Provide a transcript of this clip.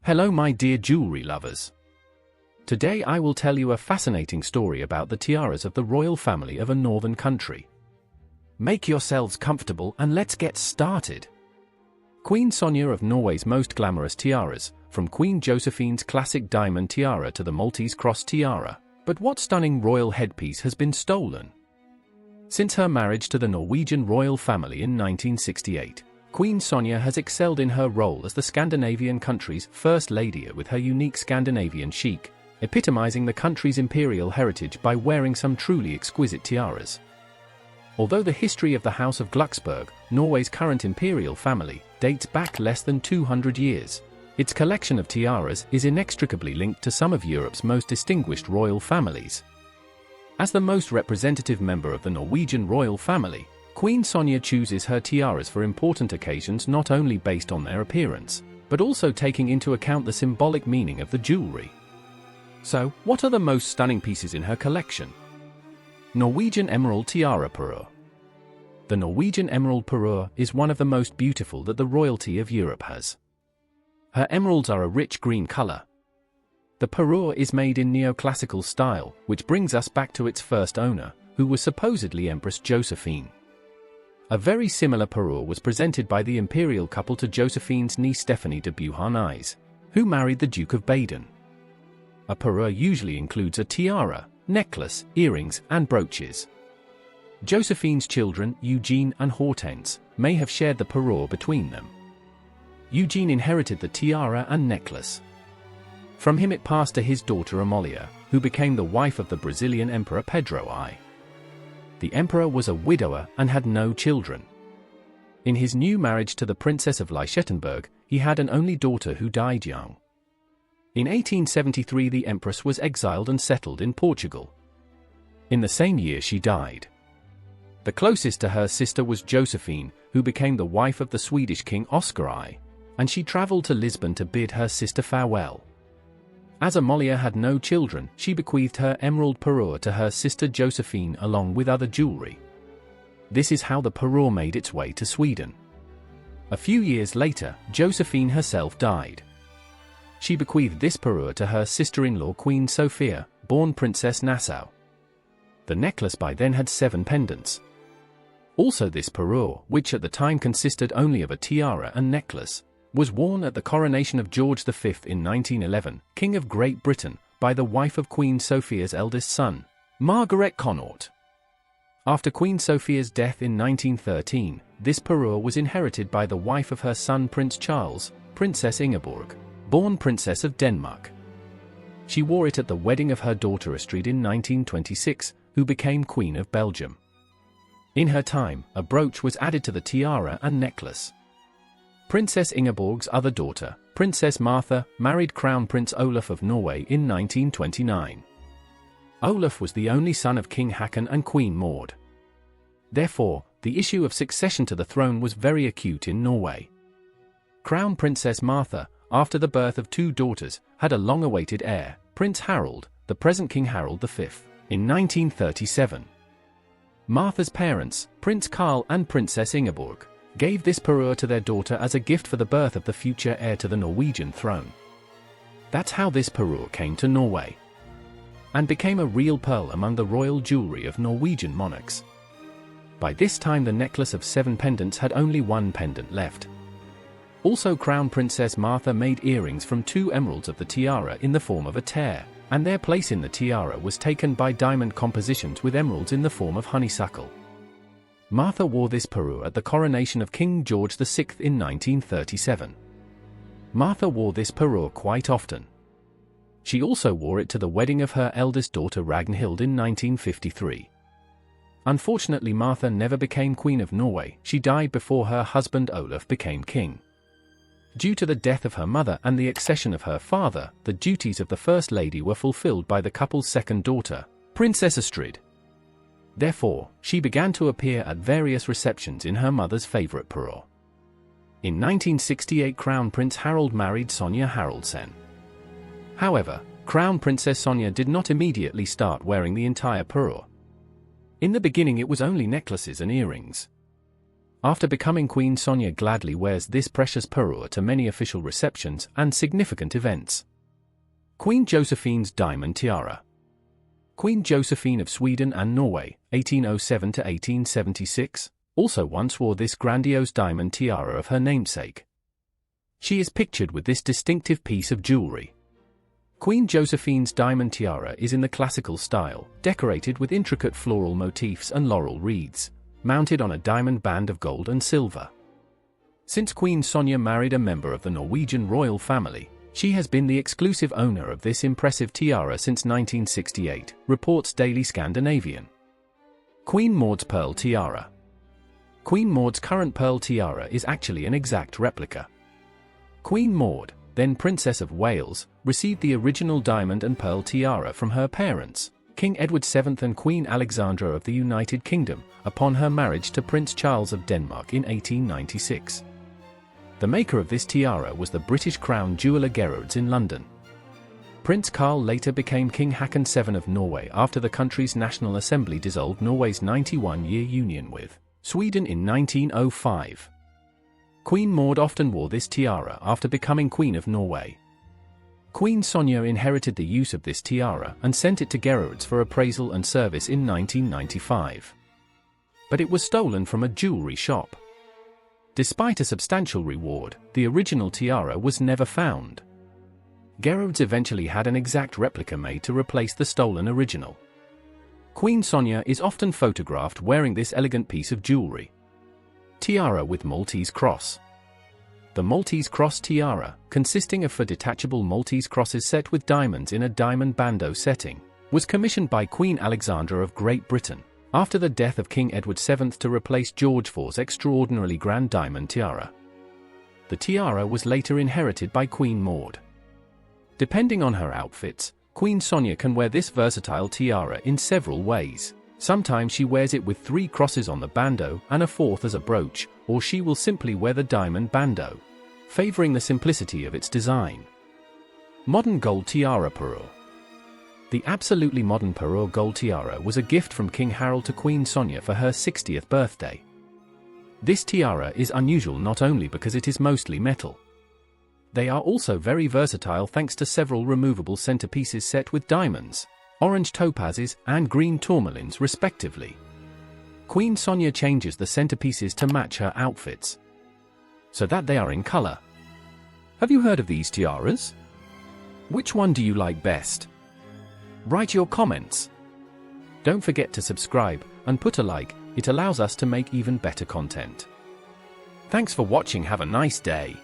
Hello my dear jewelry lovers. Today I will tell you a fascinating story about the tiaras of the royal family of a northern country. Make yourselves comfortable and let's get started. Queen Sonja of Norway's most glamorous tiaras, from Queen Josephine's classic diamond tiara to the Maltese cross tiara. But what stunning royal headpiece has been stolen? Since her marriage to the Norwegian royal family in 1968, Queen Sonja has excelled in her role as the Scandinavian country's First Lady with her unique Scandinavian chic, epitomizing the country's imperial heritage by wearing some truly exquisite tiaras. Although the history of the House of Glucksburg, Norway's current imperial family, dates back less than 200 years, its collection of tiaras is inextricably linked to some of Europe's most distinguished royal families. As the most representative member of the Norwegian royal family, Queen Sonja chooses her tiaras for important occasions not only based on their appearance, but also taking into account the symbolic meaning of the jewelry. So, what are the most stunning pieces in her collection? Norwegian Emerald Tiara Parure. The Norwegian Emerald Parure is one of the most beautiful that the royalty of Europe has. Her emeralds are a rich green color. The parure is made in neoclassical style, which brings us back to its first owner, who was supposedly Empress Josephine. A very similar parure was presented by the imperial couple to Josephine's niece Stephanie de Beauharnais, who married the Duke of Baden. A parure usually includes a tiara, necklace, earrings, and brooches. Josephine's children, Eugene and Hortense, may have shared the parure between them. Eugene inherited the tiara and necklace. From him it passed to his daughter Amalia, who became the wife of the Brazilian Emperor Pedro I. The emperor was a widower and had no children. In his new marriage to the Princess of Liechtenberg, he had an only daughter who died young. In 1873 the empress was exiled and settled in Portugal. In the same year she died. The closest to her sister was Josephine, who became the wife of the Swedish king Oscar I, and she travelled to Lisbon to bid her sister farewell. As Amalia had no children, she bequeathed her emerald parure to her sister Josephine along with other jewelry. This is how the parure made its way to Sweden. A few years later, Josephine herself died. She bequeathed this parure to her sister-in-law Queen Sophia, born Princess Nassau. The necklace by then had 7 pendants. Also this parure, which at the time consisted only of a tiara and necklace, was worn at the coronation of George V in 1911, King of Great Britain, by the wife of Queen Sophia's eldest son, Margaret Connaught. After Queen Sophia's death in 1913, this parure was inherited by the wife of her son Prince Charles, Princess Ingeborg, born Princess of Denmark. She wore it at the wedding of her daughter Astrid in 1926, who became Queen of Belgium. In her time, a brooch was added to the tiara and necklace. Princess Ingeborg's other daughter, Princess Martha, married Crown Prince Olaf of Norway in 1929. Olaf was the only son of King Haakon and Queen Maud. Therefore, the issue of succession to the throne was very acute in Norway. Crown Princess Martha, after the birth of 2 daughters, had a long-awaited heir, Prince Harald, the present King Harald V, in 1937. Martha's parents, Prince Carl and Princess Ingeborg, gave this parure to their daughter as a gift for the birth of the future heir to the Norwegian throne. That's how this parure came to Norway, and became a real pearl among the royal jewelry of Norwegian monarchs. By this time the necklace of 7 pendants had only 1 pendant left. Also Crown Princess Martha made earrings from 2 emeralds of the tiara in the form of a tear, and their place in the tiara was taken by diamond compositions with emeralds in the form of honeysuckle. Martha wore this parure at the coronation of King George VI in 1937. Martha wore this parure quite often. She also wore it to the wedding of her eldest daughter Ragnhild in 1953. Unfortunately Martha never became Queen of Norway, she died before her husband Olaf became king. Due to the death of her mother and the accession of her father, the duties of the First Lady were fulfilled by the couple's second daughter, Princess Astrid. Therefore, she began to appear at various receptions in her mother's favorite parure. In 1968 Crown Prince Harald married Sonja Haraldsen. However, Crown Princess Sonja did not immediately start wearing the entire parure. In the beginning it was only necklaces and earrings. After becoming Queen, Sonia gladly wears this precious parure to many official receptions and significant events. Queen Josephine's Diamond Tiara. Queen Josephine of Sweden and Norway, 1807 to 1876, also once wore this grandiose diamond tiara of her namesake. She is pictured with this distinctive piece of jewelry. Queen Josephine's diamond tiara is in the classical style, decorated with intricate floral motifs and laurel wreaths, mounted on a diamond band of gold and silver. Since Queen Sonia married a member of the Norwegian royal family, she has been the exclusive owner of this impressive tiara since 1968, reports Daily Scandinavian. Queen Maud's Pearl Tiara. Queen Maud's current pearl tiara is actually an exact replica. Queen Maud, then Princess of Wales, received the original diamond and pearl tiara from her parents, King Edward VII and Queen Alexandra of the United Kingdom, upon her marriage to Prince Charles of Denmark in 1896. The maker of this tiara was the British crown jeweller Gerards in London. Prince Carl later became King Haakon VII of Norway after the country's National Assembly dissolved Norway's 91-year union with Sweden in 1905. Queen Maud often wore this tiara after becoming Queen of Norway. Queen Sonia inherited the use of this tiara and sent it to Gerards for appraisal and service in 1995. But it was stolen from a jewelry shop. Despite a substantial reward, the original tiara was never found. Gerards eventually had an exact replica made to replace the stolen original. Queen Sonia is often photographed wearing this elegant piece of jewelry. Tiara with Maltese cross. The Maltese cross tiara, consisting of four detachable Maltese crosses set with diamonds in a diamond bandeau setting, was commissioned by Queen Alexandra of Great Britain, after the death of King Edward VII to replace George IV's extraordinarily grand diamond tiara. The tiara was later inherited by Queen Maud. Depending on her outfits, Queen Sonia can wear this versatile tiara in several ways. Sometimes she wears it with 3 crosses on the bandeau and a 4th as a brooch, or she will simply wear the diamond bandeau, favoring the simplicity of its design. Modern gold tiara parure. The absolutely modern parure gold tiara was a gift from King Harold to Queen Sonia for her 60th birthday. This tiara is unusual not only because it is mostly metal. They are also very versatile thanks to several removable centerpieces set with diamonds, orange topazes, and green tourmalines respectively. Queen Sonia changes the centerpieces to match her outfits, so that they are in color. Have you heard of these tiaras? Which one do you like best? Write your comments. Don't forget to subscribe and put a like, it allows us to make even better content. Thanks for watching, have a nice day.